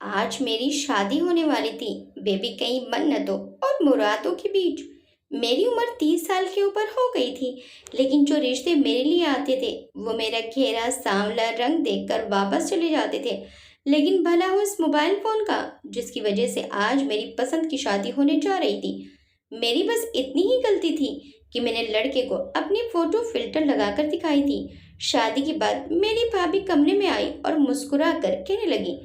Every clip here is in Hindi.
आज मेरी शादी होने वाली थी। बेबी कई मन्नतों और मुरादों के बीच मेरी उम्र 30 साल के ऊपर हो गई थी। लेकिन जो रिश्ते मेरे लिए आते थे वो मेरा घेरा सांवला रंग देखकर वापस चले जाते थे। लेकिन भला हो इस मोबाइल फोन का, जिसकी वजह से आज मेरी पसंद की शादी होने जा रही थी। मेरी बस इतनी ही गलती थी कि मैंने लड़के को अपनी फोटो फिल्टर लगाकर दिखाई थी। शादी के बाद मेरी भाभी कमरे में आई और मुस्कुरा कर कहने लगी,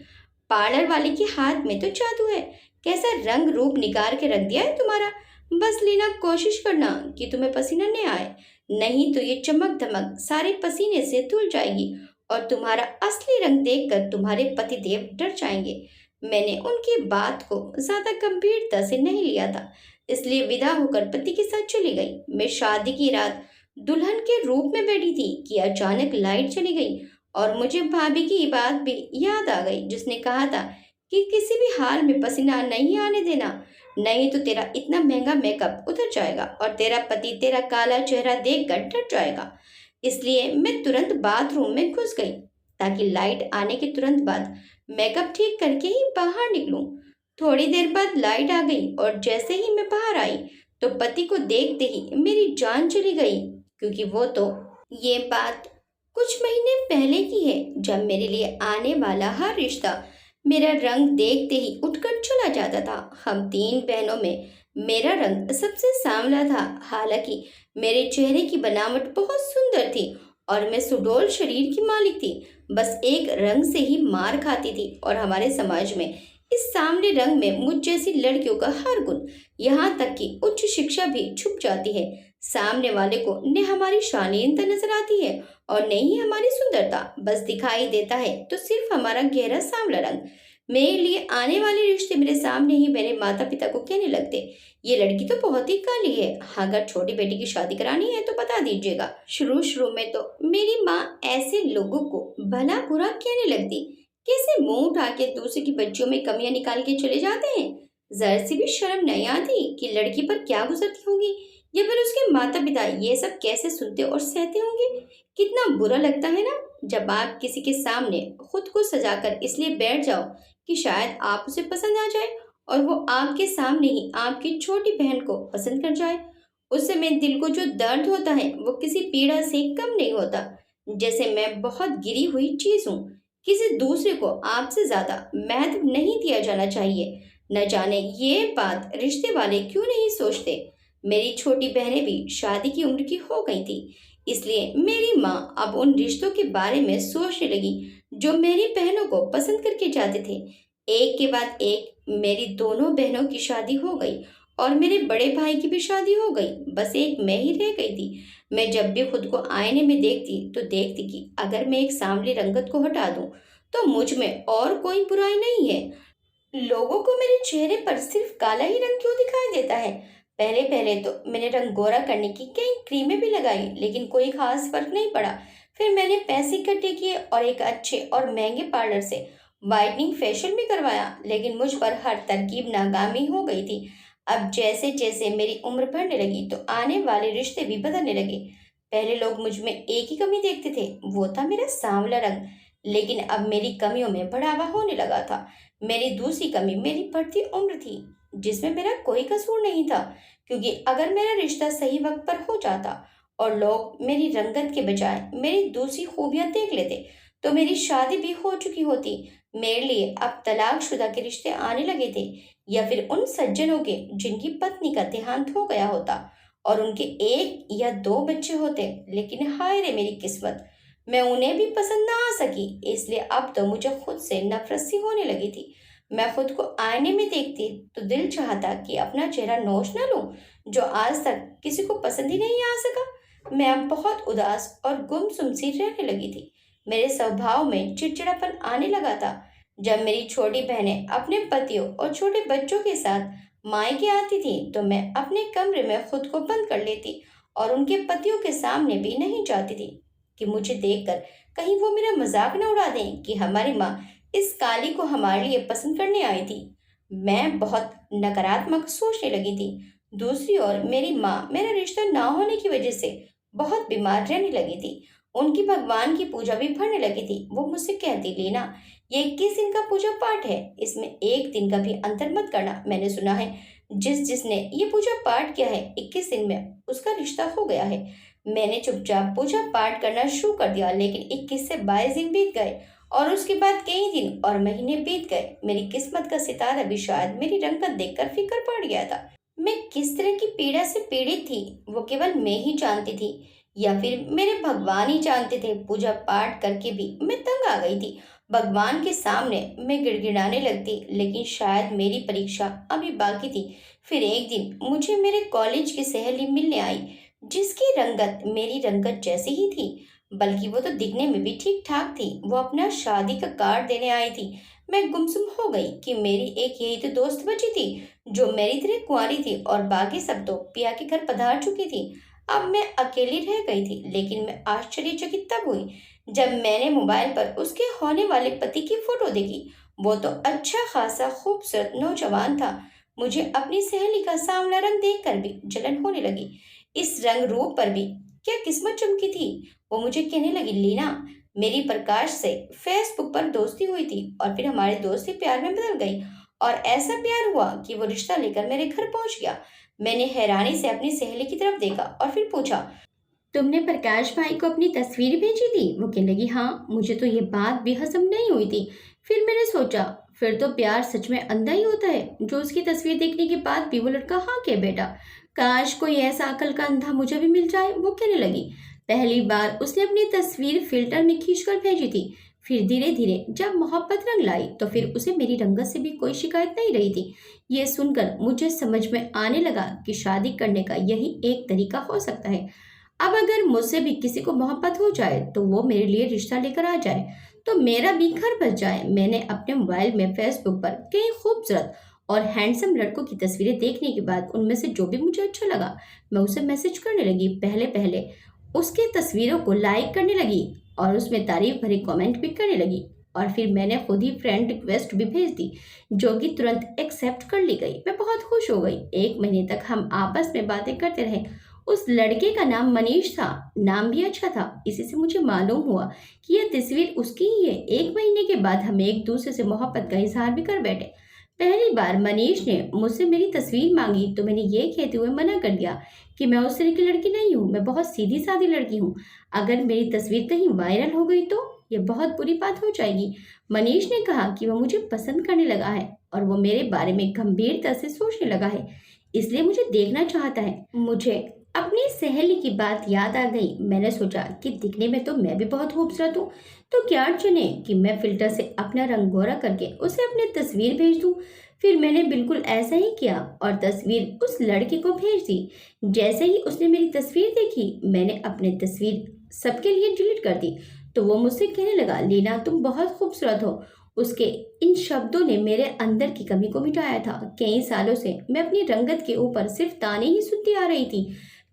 पार्लर वाले के हाथ में तो जादू है। कैसा रंग रूप निकाल के रख दिया है तुम्हारा। बस लेना कोशिश करना कि तुम्हें पसीना नहीं आए, नहीं तो ये चमक धमक सारे पसीने से धुल जाएगी और तुम्हारा असली रंग देखकर तुम्हारे पति देव डर जाएंगे। मैंने उनकी बात को ज्यादा गंभीरता से नहीं लिया था, इसलिए विदा होकर पति के साथ चली गई। मैं शादी की रात दुल्हन के रूप में बैठी थी कि अचानक लाइट चली गई और मुझे भाभी की बात भी याद आ गई, जिसने कहा था कि किसी भी हाल में पसीना नहीं आने देना, नहीं तो तेरा इतना महंगा मेकअप उतर जाएगा और तेरा पति तेरा काला चेहरा देखकर डर जाएगा। इसलिए मैं तुरंत बाथरूम में घुस गई ताकि लाइट आने के तुरंत बाद मेकअप ठीक करके ही बाहर निकलूं। थोड़ी देर बाद लाइट आ गई और जैसे ही मैं बाहर आई तो पति को देखते ही मेरी जान चली गई, क्योंकि वो तो ये बात कुछ महीने पहले की है, जब मेरे लिए आने वाला हर रिश्ता मेरा रंग देखते ही उठकर चला जाता था। हम तीन बहनों में मेरा रंग सबसे सांवला था। हालांकि मेरे चेहरे की बनावट बहुत सुंदर थी और मैं सुडौल शरीर की मालिक थी। बस एक रंग से ही मार खाती थी और हमारे समाज में इस सांवले रंग में मुझ जैसी लड़कियों का हर गुण, यहाँ तक कि उच्च शिक्षा भी छुप जाती है। सामने वाले को न हमारी शालीनता नजर आती है और न ही हमारी सुंदरता, बस दिखाई देता है तो सिर्फ हमारा गहरा सांवला रंग। मेरे लिए आने वाले रिश्ते मेरे सामने ही मेरे माता पिता को कहने लगते, ये लड़की तो बहुत ही काली है, अगर छोटी बेटी की शादी करानी है तो बता दीजिएगा। शुरू शुरू में तो मेरी माँ ऐसे लोगों को भला बुरा कहने लगती, कैसे मुंह उठा के दूसरे की बच्चियों में कमियां निकाल के चले जाते हैं। जरा सी भी शर्म नहीं आती कि लड़की पर क्या गुजरती होगी, या फिर उसके माता पिता ये सब कैसे सुनते और सहते होंगे। कितना बुरा लगता है ना, जब आप किसी के सामने खुद को सजाकर इसलिए बैठ जाओ कि शायद आप उसे पसंद आ जाए और वो आपके सामने ही आपकी छोटी बहन को पसंद कर जाए। उस समय दिल को जो दर्द होता है वो किसी पीड़ा से कम नहीं होता। जैसे मैं बहुत गिरी हुई चीज हूँ, किसी दूसरे को आपसे ज्यादा महत्व नहीं दिया जाना चाहिए। न जाने ये बात रिश्ते वाले क्यों नहीं सोचते। मेरी छोटी बहनें भी शादी की उम्र की हो गई थी, इसलिए मेरी माँ अब उन रिश्तों के बारे में सोचने लगी जो मेरी बहनों को पसंद करके जाते थे। एक के बाद एक मेरी दोनों बहनों की शादी हो गई और मेरे बड़े भाई की भी शादी हो गई। बस एक मैं ही रह गई थी। मैं जब भी खुद को आईने में देखती तो देखती कि अगर मैं एक सांवली रंगत को हटा दूं तो मुझ में और कोई बुराई नहीं है। लोगों को मेरे चेहरे पर सिर्फ काला ही रंग क्यों दिखाई देता है। पहले पहले तो मैंने रंग गोरा करने की कई क्रीमें भी लगाई, लेकिन कोई खास फर्क नहीं पड़ा। फिर मैंने पैसे इकट्ठे किए और एक अच्छे और महंगे पार्लर से वाइटनिंग फेशियल भी करवाया, लेकिन मुझ पर हर तरकीब नाकामी हो गई थी। अब जैसे जैसे मेरी उम्र बढ़ने लगी तो आने वाले रिश्ते भी बदलने लगे। पहले लोग मुझ में एक ही कमी देखते थे, वो था मेरा सांवला रंग। लेकिन अब मेरी कमियों में बढ़ावा होने लगा था। मेरी दूसरी कमी मेरी बढ़ती उम्र थी, जिसमें मेरा कोई कसूर नहीं था, क्योंकि अगर मेरा रिश्ता सही वक्त पर हो जाता और लोग मेरी रंगत के बजाय मेरी दूसरी खूबियां देख लेते तो मेरी शादी भी हो चुकी होती। मेरे लिए अब तलाकशुदा के रिश्ते आने लगे थे, या फिर उन सज्जनों के जिनकी पत्नी का देहांत हो गया होता और उनके एक या दो बच्चे होते। लेकिन हाय रे मेरी किस्मत, मैं उन्हें भी पसंद ना आ सकी। इसलिए अब तो मुझे खुद से नफरत सी होने लगी थी। मैं खुद को आईने में देखती तो दिल चाहता कि अपना चेहरा नोच न लूं, जो आज तक किसी को पसंद ही नहीं आ सका। मैं अब बहुत उदास और गुमसुम सी रहने लगी थी। मेरे स्वभाव में चिड़चिड़ापन आने लगा था। जब मेरी छोटी बहनें अपने पतियों और छोटे बच्चों के साथ मायके आती थी तो मैं अपने कमरे में खुद को बंद कर लेती और उनके पतियों के सामने भी नहीं जाती थी कि मुझे देखकर कहीं वो मेरा मजाक न उड़ा दें कि हमारी माँ इस काली को हमारे लिए पसंद करने आई थी। मैं बहुत नकारात्मक सोचने लगी थी। दूसरी ओर मेरी माँ मेरा रिश्ता ना होने की वजह से बहुत बीमार रहने लगी थी। उनकी भगवान की पूजा भी बढ़ने लगी थी। वो मुझसे कहती, लीना, ये 21 दिन का पूजा पाठ है, इसमें एक दिन का भी अंतर मत करना। मैंने सुना है जिसने ये पूजा पाठ किया है 21 दिन में उसका रिश्ता हो गया है। मैंने चुपचाप पूजा पाठ करना शुरू कर दिया, लेकिन 21 से 22 दिन बीत गए और उसके बाद कई दिन और महीने बीत गए। मेरी किस्मत का सितारा भी शायद मेरी रंगत देखकर फीका पड़ गया था। मैं किस तरह की पीड़ा से पीड़ित थी वो केवल मैं ही जानती थी, या फिर मेरे भगवान ही जानते थे। पूजा पाठ करके भी मैं तंग आ गई थी। भगवान के सामने मैं गिड़गिड़ाने लगती, लेकिन शायद मेरी परीक्षा अभी बाकी थी। फिर एक दिन मुझे मेरे कॉलेज की सहेली मिलने आई, जिसकी रंगत मेरी रंगत जैसी ही थी, बल्कि वो तो दिखने में भी ठीक ठाक थी। वो अपना शादी का कार्ड देने आई थी। मैं गुमसुम हो गई कि मेरी एक यही तो दोस्त बची थी जो मेरी तरह कुंवारी थी, और बाकी सब तो पिया के घर पधार चुकी थी। अब मैं अकेली रह गई थी, लेकिन मैं आश्चर्यचकित तब हुई जब मैंने मोबाइल पर उसके होने वाले पति की फोटो देखी। वो तो अच्छा खासा खूबसूरत नौजवान था। मुझे अपनी सहेली का सांवला रंग देखकर भी जलन होने लगी। इस रंग रूप पर भी क्या किस्मत चमकी थी। वो मुझे कहने लगी, लीना, मेरी प्रकाश से फेसबुक पर दोस्ती हुई थी और फिर हमारी दोस्ती प्यार में बदल गई, और ऐसा प्यार हुआ कि वो रिश्ता लेकर मेरे घर पहुंच गया। मैंने हैरानी से अपनी सहेली की तरफ देखा और फिर पूछा, तुमने प्रकाश भाई को अपनी तस्वीर भेजी थी? वो कहने लगी, हाँ। मुझे तो ये बात भी हजम नहीं हुई थी। फिर मैंने सोचा, फिर तो प्यार सच में अंधा ही होता है, जो उसकी तस्वीर देखने के बाद भी वो लड़का हाँ के बेटा। काश कोई ऐसा अकल का अंधा मुझे भी मिल जाए। वो कहने लगी, पहली बार उसने अपनी तस्वीर फिल्टर में खींचकर भेजी थी। फिर धीरे धीरे जब मोहब्बत रंग लाई तो फिर उसे मेरी रंगत से भी कोई शिकायत नहीं रही थी। ये सुनकर मुझे समझ में आने लगा कि शादी करने का यही एक तरीका हो सकता है। अब अगर मुझसे भी किसी को मोहब्बत हो जाए तो वो मेरे लिए रिश्ता लेकर आ जाए, तो मेरा भी घर बस जाए। मैंने अपने मोबाइल में फेसबुक पर कई खूबसूरत और हैंडसम लड़कों की तस्वीरें देखने के बाद उनमें से जो भी मुझे अच्छा लगा मैं उसे मैसेज करने लगी। पहले पहले उसकी तस्वीरों को लाइक करने लगी और उसमें तारीफ भरे कमेंट भी करने लगी, और फिर मैंने खुद ही फ्रेंड रिक्वेस्ट भी भेज दी, जो कि तुरंत एक्सेप्ट कर ली गई। मैं बहुत खुश हो गई। 1 महीने तक हम आपस में बातें करते रहे। उस लड़के का नाम मनीष था। नाम भी अच्छा था। इसी से मुझे मालूम हुआ कि यह तस्वीर उसकी ही है। 1 महीने के बाद हम एक दूसरे से मोहब्बत का इजहार भी कर बैठे। पहली बार मनीष ने मुझसे मेरी तस्वीर मांगी तो मैंने ये कहते हुए मना कर दिया कि मैं उस तरह की लड़की नहीं हूँ। मैं बहुत सीधी सादी लड़की हूँ। अगर मेरी तस्वीर कहीं वायरल हो गई तो यह बहुत बुरी बात हो जाएगी। मनीष ने कहा कि वह मुझे पसंद करने लगा है और वो मेरे बारे में गंभीरता से सोचने लगा है, इसलिए मुझे देखना चाहता है। मुझे अपनी सहेली की बात याद आ गई। मैंने सोचा कि दिखने में तो मैं भी बहुत खूबसूरत हूँ, तो क्या चुने कि मैं फिल्टर से अपना रंग गोरा करके उसे अपनी तस्वीर भेज दूँ। फिर मैंने बिल्कुल ऐसा ही किया और तस्वीर उस लड़के को भेज दी। जैसे ही उसने मेरी तस्वीर देखी, मैंने अपनी तस्वीर सबके लिए डिलीट कर दी, तो वो मुझसे कहने लगा, लीना, तुम बहुत खूबसूरत हो। उसके इन शब्दों ने मेरे अंदर की कमी को मिटाया था। कई सालों से मैं अपनी रंगत के ऊपर सिर्फ ताने ही सुनती आ रही थी।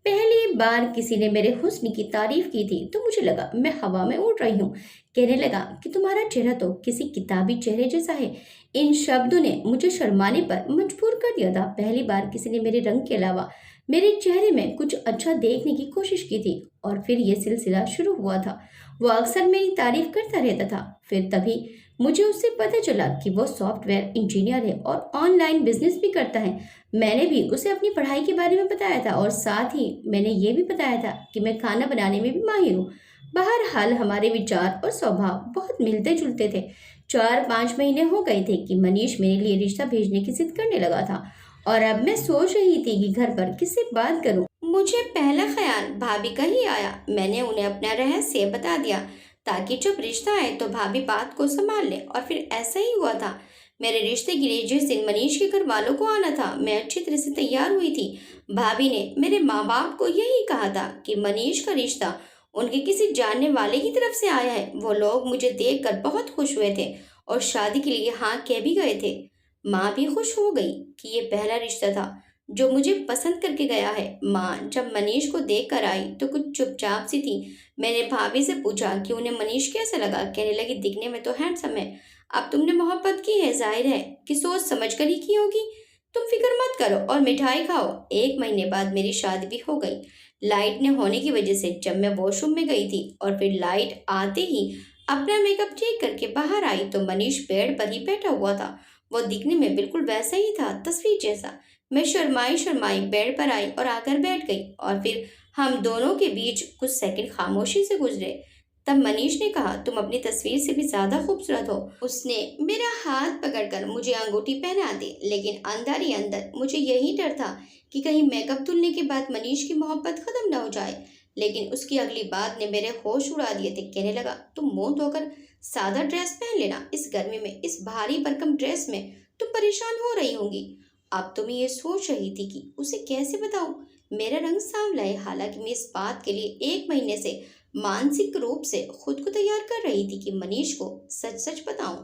पहली बार किसी ने मेरे हुस्न की तारीफ की थी तो मुझे लगा मैं हवा में उड़ रही हूँ। कहने लगा कि तुम्हारा चेहरा तो किसी किताबी चेहरे जैसा है। इन शब्दों ने मुझे शर्माने पर मजबूर कर दिया था। पहली बार किसी ने मेरे रंग के अलावा मेरे चेहरे में कुछ अच्छा देखने की कोशिश की थी, और फिर यह सिलसिला शुरू हुआ था। वो अक्सर मेरी तारीफ करता रहता था। फिर तभी मुझे उससे पता चला कि वो सॉफ्टवेयर इंजीनियर है और ऑनलाइन बिजनेस भी करता है। मैंने भी उसे अपनी पढ़ाई के बारे में बताया था और साथ ही मैंने ये भी बताया था कि मैं खाना बनाने में भी माहिर हूँ। बहरहाल हमारे विचार और स्वभाव बहुत मिलते जुलते थे। 4-5 महीने हो गए थे कि मनीष मेरे लिए रिश्ता भेजने की जिद करने लगा था, और अब मैं सोच रही थी कि घर पर किससे बात करूं। मुझे पहला ख्याल भाभी का ही आया। मैंने उन्हें अपना रहस्य बता दिया ताकि जब रिश्ता आए तो भाभी बात को संभाल ले, और फिर ऐसा ही हुआ था। मेरे रिश्ते के लिए जिस दिन मनीष के घर वालों को आना था, मैं अच्छी तरह से तैयार हुई थी। भाभी ने मेरे माँ बाप को यही कहा था कि मनीष का रिश्ता उनके किसी जानने वाले की तरफ से आया है। वो लोग मुझे देखकर बहुत खुश हुए थे और शादी के लिए हाँ कह भी गए थे। माँ भी खुश हो गई कि ये पहला रिश्ता था जो मुझे पसंद करके गया है। माँ जब मनीष को देख कर आई तो कुछ चुपचाप सी थी। मैंने भाभी से पूछा कि उन्हें मनीष कैसा लगा। कहने लगी, दिखने में तो हैंडसम है। अब तुमने मोहब्बत की है, जाहिर है कि सोच समझ कर ही की होगी। तुम फिक्र मत करो और मिठाई खाओ। 1 महीने बाद मेरी शादी भी हो गई। लाइट न होने की वजह से जब मैं वॉशरूम में गई थी और फिर लाइट आते ही अपना मेकअप ठीक करके बाहर आई तो मनीष बेड पर ही बैठा हुआ था। वो दिखने में बिल्कुल वैसा ही था, तस्वीर जैसा। मैं शर्माई शर्माई बेड पर आई और आकर बैठ गई और फिर हम दोनों के बीच कुछ सेकंड खामोशी से गुजरे। तब मनीष ने कहा, तुम अपनी तस्वीर से भी ज्यादा खूबसूरत हो। उसने मेरा हाथ पकड़कर मुझे अंगूठी पहना दी, लेकिन अंदर ही अंदर मुझे यही डर था कि कहीं मेकअप धुलने के बाद मनीष की मोहब्बत खत्म न हो जाए। लेकिन उसकी अगली बात ने मेरे होश उड़ा दिए थे। कहने लगा, तुम मुंह धोकर सादा ड्रेस पहन लेना, इस गर्मी में इस भारी भरकम ड्रेस में तुम परेशान हो रही होंगी। अब तुम ये सोच रही थी कि उसे कैसे बताऊं मेरा रंग सांवला है। हालांकि मैं इस बात के लिए 1 महीने से मानसिक रूप से खुद को तैयार कर रही थी कि मनीष को सच सच बताऊं।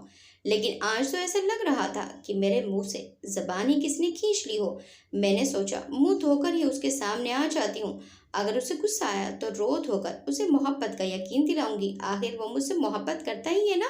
लेकिन आज तो ऐसा लग रहा था कि मेरे मुंह से जबान ही किसने खींच ली हो। मैंने सोचा, मुंह धोकर ही उसके सामने आ जाती हूँ। अगर उसे गुस्सा आया तो रो धोकर उसे मोहब्बत का यकीन दिलाऊंगी। आखिर वो मुझसे मोहब्बत करता ही है ना।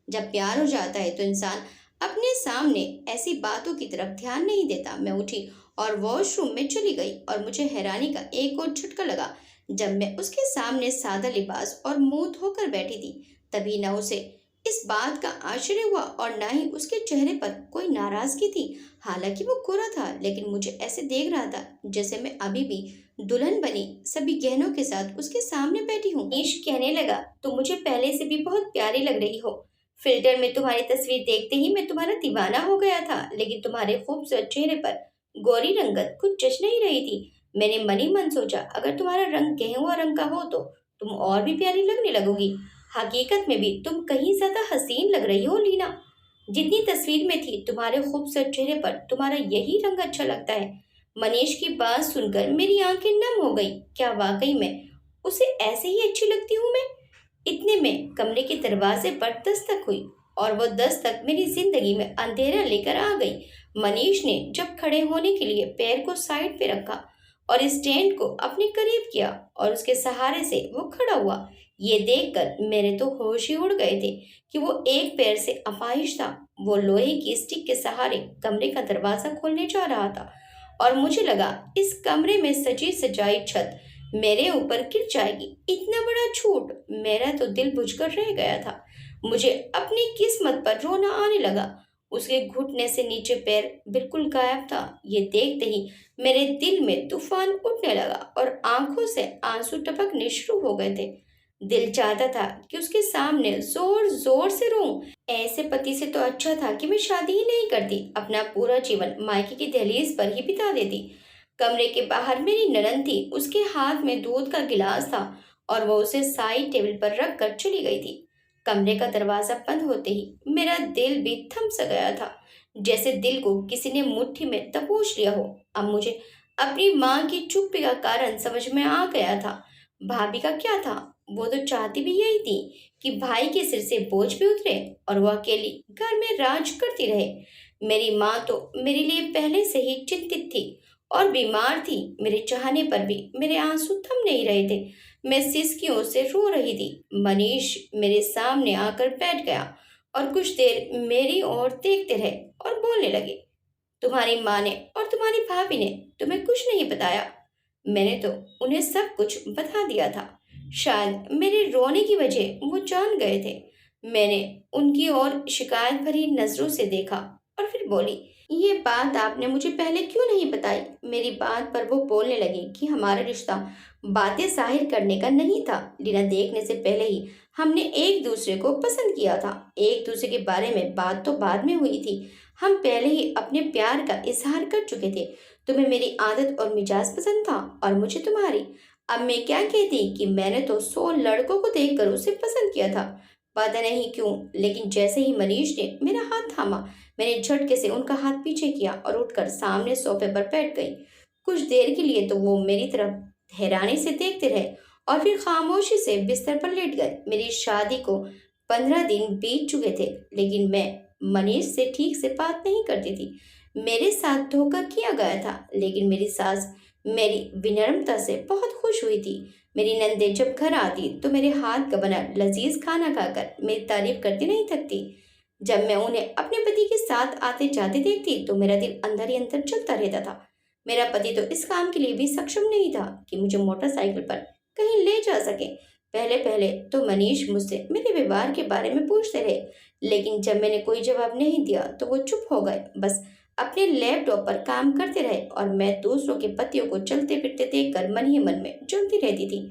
जब प्यार हो जाता है तो इंसान अपने सामने ऐसी बातों की तरफ ध्यान नहीं देता। मैं उठी और वॉशरूम में चली गई और मुझे हैरानी का एक और झटका लगा जब मैं उसके सामने सादा लिबास और मुंह धोकर बैठी थी। तभी न उसे इस बात का आश्चर्य हुआ और ना ही उसके चेहरे पर कोई नाराजगी थी। हालांकि वो गोरा था, लेकिन मुझे ऐसे देख रहा था जैसे मैं अभी भी दुल्हन बनी सभी गहनों के साथ उसके सामने बैठी हूँ। ईश कहने लगा, तुम मुझे पहले से भी बहुत प्यारी लग रही हो। फिल्टर में तुम्हारी तस्वीर देखते ही मैं तुम्हारा दीवाना हो गया था, लेकिन तुम्हारे खूबसूरत चेहरे पर गोरी रंगत कुछ जच नहीं रही थी। मैंने मन ही मन सोचा, अगर तुम्हारा रंग गेहुआ रंग का हो तो तुम और भी प्यारी लगने लगोगी। हकीकत में भी तुम कहीं ज्यादा हसीन लग रही हो लीना। जितनी तस्वीर में थी तुम्हारे खूबसूरत चेहरे पर तुम्हारा यही रंग अच्छा लगता है। मनीष की बात सुनकर मेरी आंखें नम हो गई। क्या वाकई में उसे ऐसे ही अच्छी लगती हूँ मैं। इतने में कमरे के दरवाजे पर दस्तक हुई और वो दस्तक मेरी जिंदगी में अंधेरा लेकर आ गई। मनीष ने जब खड़े होने के लिए पैर को साइड पे रखा और स्टैंड को अपने करीब किया और उसके सहारे से वो खड़ा हुआ, ये देखकर मेरे तो होश ही उड़ गए थे कि वो एक पैर से अपाहिज था। वो लोहे की स्टिक के सहारे कमरे का दरवाजा खोलने जा रहा था और मुझे लगा इस कमरे में सजी सजाई छत मेरे ऊपर गिर जाएगी। इतना बड़ा झूठ। मेरा तो दिल बुझकर रह गया था। मुझे अपनी किस्मत पर रोना आने लगा। उसके घुटने से नीचे पैर बिल्कुल गायब था। ये देखते ही मेरे दिल में तूफान उठने लगा और आंखों से आंसू टपकने शुरू हो गए थे। दिल चाहता था कि उसके सामने जोर जोर से रोऊं। ऐसे पति से तो अच्छा था कि मैं शादी ही नहीं करती, अपना पूरा जीवन मायके की दहलीज पर ही बिता देती। कमरे के बाहर मेरी ननद थी। उसके हाथ में दूध का गिलास था और वो उसे साइड टेबल पर रख कर चली गई थी। कमरे का दरवाजा बंद होते ही मेरा दिल भी थम सा गया था, जैसे दिल को किसी ने मुट्ठी में दबोच लिया हो। अब मुझे अपनी माँ की चुप्पी का कारण समझ में आ गया था। भाभी का क्या था, वो तो चाहती भी यही थी कि भाई के सिर से बोझ भी उतरे और वो अकेली घर में राज करती रहे। मेरी माँ तो मेरे लिए पहले से ही चिंतित थी और बीमार थी। मेरे चाहने पर भी मेरे आंसू थम नहीं रहे थे। मैं सिसकियों से रो रही थी। मनीष मेरे सामने आकर बैठ गया और कुछ देर मेरी ओर देखते रहे और बोलने लगे, तुम्हारी माँ ने और तुम्हारी भाभी ने तुम्हें कुछ नहीं बताया। मैंने तो उन्हें सब कुछ बता दिया था। शायद मेरे रोने की वजह वो जान गए थे। मैंने उनकी ओर शिकायत भरी नजरों से देखा और फिर बोली, ये बात आपने मुझे पहले क्यों नहीं बताई। मेरी बात पर वो बोलने लगी कि हमारा रिश्ता बातें जाहिर करने का नहीं था। लीना, देखने से पहले ही हमने एक दूसरे को पसंद किया था। एक दूसरे के बारे में बात तो बाद में हुई थी। हम पहले ही अपने प्यार का इजहार कर चुके थे। तुम्हें मेरी आदत और मिजाज पसंद था और मुझे तुम्हारी। अब मैं क्या कहती कि मैंने तो 100 लड़कों को देखकर उसे पसंद किया था। पता नहीं क्यों, लेकिन जैसे ही मनीष ने मेरा हाथ थामा, मैंने झटके से उनका हाथ पीछे किया और उठकर सामने सोफे पर बैठ गई। कुछ देर के लिए तो वो मेरी तरफ हैरानी से देखते रहे और फिर खामोशी से बिस्तर पर लेट गए। मेरी शादी को 15 दिन बीत चुके थे, लेकिन मैं मनीष से ठीक से बात नहीं करती थी। मेरे साथ धोखा किया गया था, लेकिन मेरी सास मेरी विनम्रता से बहुत खुश हुई थी। मेरी नंदे जब घर आती तो मेरे हाथ का बना लजीज खाना खाकर मेरी तारीफ करती नहीं थकती। जब मैं उन्हें अपने पति के साथ आते जाते देखती तो मेरा दिल अंदर ही अंदर चलता रहता था। मेरा पति तो इस काम के लिए भी सक्षम नहीं था कि मुझे मोटरसाइकिल पर कहीं ले जा सके। पहले पहले तो मनीष मुझसे मेरे व्यवहार के बारे में पूछते रहे, लेकिन जब मैंने कोई जवाब नहीं दिया तो वो चुप हो गए। बस अपने लैपटॉप पर काम करते रहे और मैं दूसरों के पतियों को चलते फिरते देखकर मन ही मन में जलती रहती थी।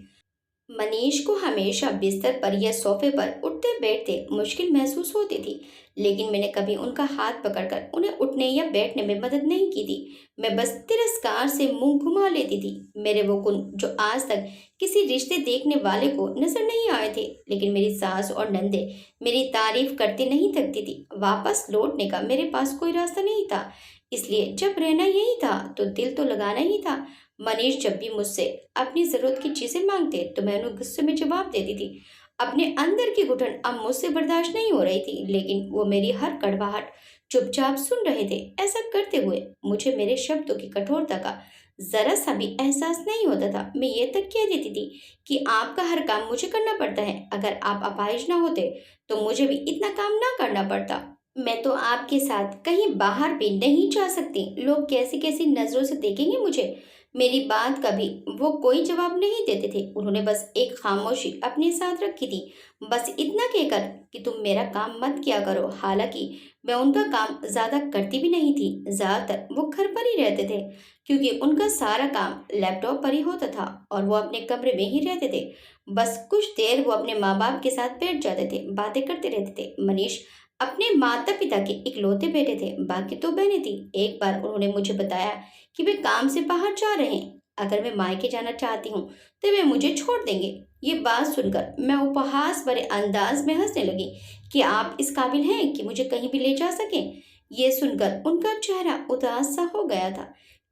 मनीष को हमेशा बिस्तर पर या सोफे पर उठते बैठते मुश्किल महसूस होती थी, लेकिन मैंने कभी उनका हाथ पकड़कर उन्हें उठने या बैठने में मदद नहीं की थी। मैं बस तिरस्कार से मुंह घुमा लेती थी। मेरे वो गुण जो आज तक किसी रिश्ते देखने वाले को नजर नहीं आए थे, लेकिन मेरी सास और नंदे मेरी तारीफ करते नहीं थकती थी। वापस लौटने का मेरे पास कोई रास्ता नहीं था, इसलिए जब रहना यही था तो दिल तो लगाना ही था। मनीष जब भी मुझसे अपनी जरूरत की चीजें मांगते तो मैं उन्हें गुस्से में जवाब देती थी। अपने अंदर की घुटन अब मुझसे बर्दाश्त नहीं हो रही थी, लेकिन वो मेरी हर कड़वाहट चुपचाप सुन रहे थे। ऐसा करते हुए मुझे मेरे शब्दों की कठोरता का जरा सा भी एहसास नहीं होता था। मैं ये तक कह देती थी कि आपका हर काम मुझे करना पड़ता है। अगर आप अपाहिज ना होते तो मुझे भी इतना काम ना करना पड़ता। मैं तो आपके साथ कहीं बाहर भी नहीं जा सकती। लोग कैसी कैसी नजरों से देखेंगे मुझे। मेरी बात का भी वो कोई जवाब नहीं देते थे। उन्होंने बस एक खामोशी अपने साथ रखी थी, बस इतना कहकर कि तुम मेरा काम मत किया करो। हालांकि मैं उनका काम ज्यादा करती भी नहीं थी। ज्यादातर वो घर पर ही रहते थे, क्योंकि उनका सारा काम लैपटॉप पर ही होता था और वो अपने कमरे में ही रहते थे। बस कुछ देर वो अपने माँ बाप के साथ बैठ जाते थे, बातें करते रहते थे। मनीष अपने माता पिता के इकलौते बेटे थे, बाकी तो बहनें थी। एक बार उन्होंने मुझे बताया कि वे काम से बाहर जा रहे हैं। अगर मैं मायके जाना चाहती हूँ तो वे मुझे छोड़ देंगे। ये बात सुनकर मैं उपहास भरे अंदाज में हंसने लगी कि आप इस काबिल हैं कि मुझे कहीं भी ले जा सकें। ये सुनकर उनका चेहरा उदास सा हो गया था।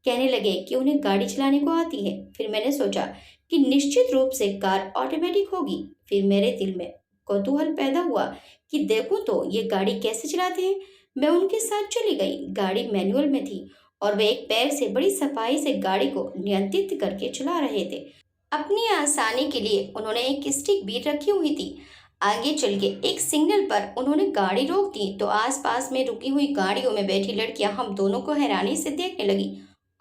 कहने लगे कि उन्हें गाड़ी चलाने को आती है। फिर मैंने सोचा कि निश्चित रूप से कार ऑटोमेटिक होगी। फिर मेरे दिल में कौतूहल पैदा हुआ कि देखूं तो ये गाड़ी कैसे चलाते हैं। मैं उनके साथ चली गई। गाड़ी मैनुअल में थी और वे एक पैर से बड़ी सफाई से गाड़ी को नियंत्रित करके चला रहे थे। अपनी आसानी के लिए उन्होंने एक स्टिक भी रखी हुई थी। आगे चल के एक सिग्नल पर उन्होंने गाड़ी रोक दी तो आसपास में रुकी हुई गाड़ियों में बैठी लड़कियां हम दोनों को हैरानी से देखने लगी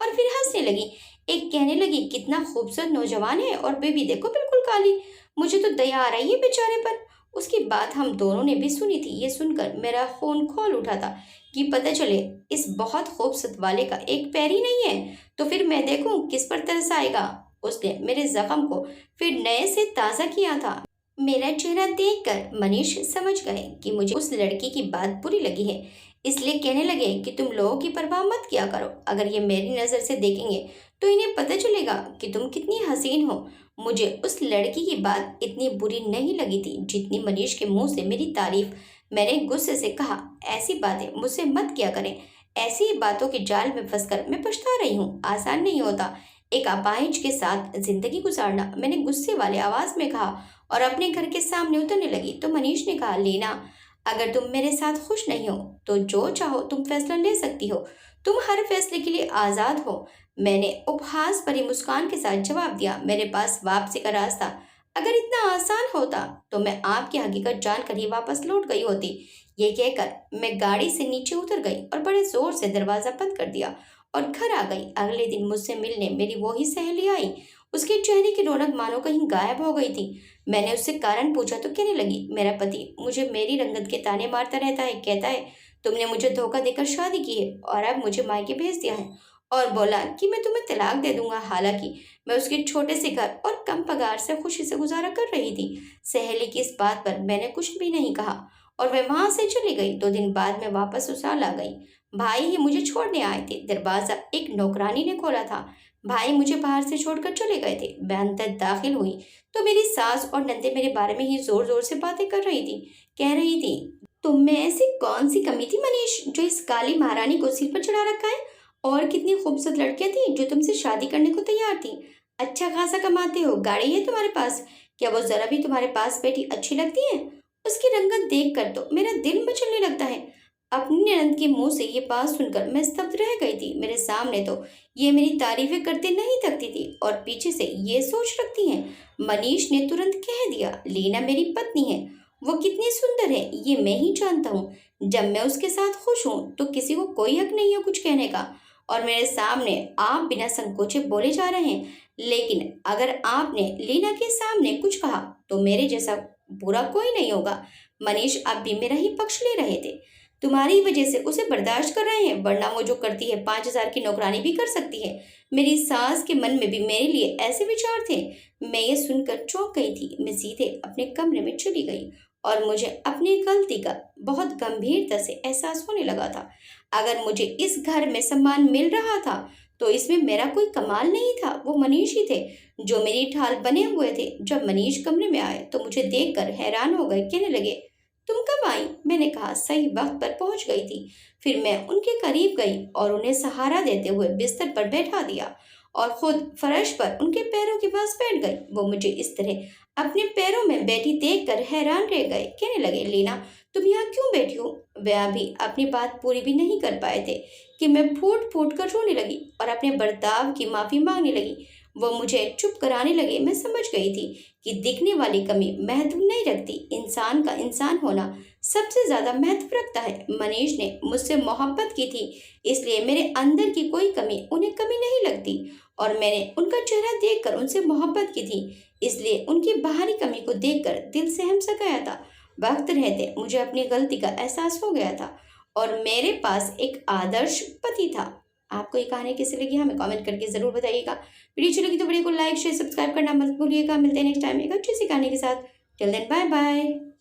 और फिर हंसने लगी। एक कहने लगी, कितना खूबसूरत नौजवान है, और बेबी देखो बिल्कुल काली। मुझे तो दया आ रही है बेचारे पर। उसकी बात हम दोनों ने भी सुनी थी। ये सुनकर मेरा खून खोल उठा था कि पता चले इस बहुत खूबसूरत वाले का एक पैर ही नहीं है, तो फिर मैं देखूं किस पर तरस आएगा। उसने मेरे जख्म को फिर नए से ताज़ा किया था। मेरा चेहरा देखकर मनीष समझ गए कि मुझे उस लड़की की बात बुरी लगी है, इसलिए कहने लगे कि तुम लोगों की परवाह मत किया करो। अगर ये मेरी नज़र से देखेंगे तो इन्हें पता चलेगा कि तुम कितनी हसीन हो। मुझे उस लड़की की बात इतनी बुरी नहीं लगी थी जितनी मनीष के मुंह से मेरी तारीफ। मैंने गुस्से से कहा, ऐसी बातें मुझसे मत किया करें। ऐसी ही बातों के जाल में फंसकर मैं पछता रही हूँ। आसान नहीं होता एक अपाहिज के साथ जिंदगी गुजारना, मैंने गुस्से वाले आवाज में कहा और अपने घर के सामने उतरने लगी। तो मनीष ने कहा, लीना, अगर तुम मेरे साथ खुश नहीं हो तो जो चाहो तुम फैसला ले सकती हो। तुम हर फैसले के लिए आज़ाद हो। मैंने उपहास भरी मुस्कान के साथ जवाब दिया, मेरे पास वापसी का रास्ता अगर इतना आसान होता तो मैं आपकी हकीकत जानकर ही वापस लौट गई होती। ये कहकर मैं गाड़ी से नीचे उतर गई और बड़े जोर से दरवाजा बंद कर दिया और घर आ गई। अगले दिन मुझसे मिलने मेरी वही सहेली आई। उसके चेहरे की रौनक मानो कहीं गायब हो गई थी। मैंने उससे कारण पूछा तो कहने लगी, मेरा पति मुझे मेरी रंगत के ताने मारता रहता है। कहता है तुमने मुझे धोखा देकर शादी की है और अब मुझे मायके भेज दिया है, और बोला कि मैं तुम्हें तलाक दे दूंगा। हालांकि मैं उसके छोटे से घर और कम पगार से खुशी से गुजारा कर रही थी। सहेली की इस बात पर मैंने कुछ भी नहीं कहा और वह वहां से चली गई। 2 दिन बाद मैं वापस ससुराल आ गई। भाई ही मुझे छोड़ने आए थे। दरवाजा एक नौकरानी ने खोला था। भाई मुझे बाहर से छोड़कर चले गए थे। मैं अंदर दाखिल हुई तो मेरी सास और नंदे मेरे बारे में ही जोर जोर से बातें कर रही थी। कह रही थी, तुम में ऐसी कौन सी कमी थी मनीष जो इस काली महारानी को सिर पर चढ़ा रखा है? और कितनी खूबसूरत लड़कियां थी जो तुमसे शादी करने को तैयार थी। अच्छा खासा कमाते हो, गाड़ी है तुम्हारे पास, क्या वो जरा भी तुम्हारे पास बैठी अच्छी लगती है? उसकी रंगत देख कर तो मेरा दिल मचलने लगता है। अपनी ननद के मुंह से ये बात सुनकर मैं स्तब्ध रह गई थी। मेरे सामने तो ये मेरी तारीफें करते नहीं थकती थी और पीछे से ये सोच रखती हैं। मनीष ने तुरंत कह दिया, लीना मेरी पत्नी है। वो कितनी सुंदर है ये मैं ही जानता हूँ। जब मैं उसके साथ खुश हूँ तो किसी को कोई हक नहीं है कुछ कहने का। और मेरे सामने आप बिना संकोचे बोले जा रहे हैं। लेकिन अगर आपने लीना के सामने कुछ कहा तो मेरे जैसा बुरा कोई नहीं होगा। मनीष अब भी मेरा ही पक्ष ले रहे थे। तुम्हारी वजह से उसे बर्दाश्त कर रहे हैं, वरना वो जो करती है 5,000 की नौकरानी भी कर सकती है। मेरी सास के मन में भी मेरे लिए ऐसे विचार थे। मैं ये सुनकर चौंक गई थी। मैं सीधे अपने कमरे में चली गई और मुझे अपनी गलती का बहुत गंभीरता से एहसास होने लगा था। अगर मुझे इस घर में सम्मान मिल रहा था तो इसमें मेरा कोई कमाल नहीं था। वो मनीष ही थे जो मेरी ढाल बने हुए थे। जब मनीष कमरे में आए तो मुझे देखकर हैरान हो गए। कहने लगे, तुम कब आई? मैंने कहा, सही वक्त पर पहुंच गई थी। फिर मैं उनके करीब गई और उन्हें सहारा देते हुए बिस्तर पर बैठा दिया और खुद फर्श पर उनके पैरों के पास बैठ गई। वो मुझे इस तरह अपने पैरों में बैठी देखकर हैरान रह गए। कहने लगे, लीना, तुम यहाँ क्यों बैठी हो? वे अभी अपनी बात पूरी भी नहीं कर पाए थे कि मैं फूट फूट कर रोने लगी और अपने बर्ताव की माफी मांगने लगी। वो मुझे चुप कराने लगे। मैं समझ गई थी कि दिखने वाली कमी महत्व नहीं रखती। इंसान का इंसान होना सबसे ज्यादा महत्व रखता है। मनीष ने मुझसे मोहब्बत की थी, इसलिए मेरे अंदर की कोई कमी उन्हें कमी नहीं लगती और मैंने उनका चेहरा देखकर उनसे मोहब्बत की थी, इसलिए उनकी बाहरी कमी को देखकर दिल सहम सा गया था। वक्त रहते मुझे अपनी गलती का एहसास हो गया था और मेरे पास एक आदर्श पति था। आपको ये कहानी कैसी लगी हमें कमेंट करके ज़रूर बताइएगा। वीडियो अच्छी लगी तो वीडियो को लाइक शेयर सब्सक्राइब करना मत भूलिएगा। मिलते हैं नेक्स्ट टाइम एक अच्छी सी कहानी के साथ। Till then, bye bye.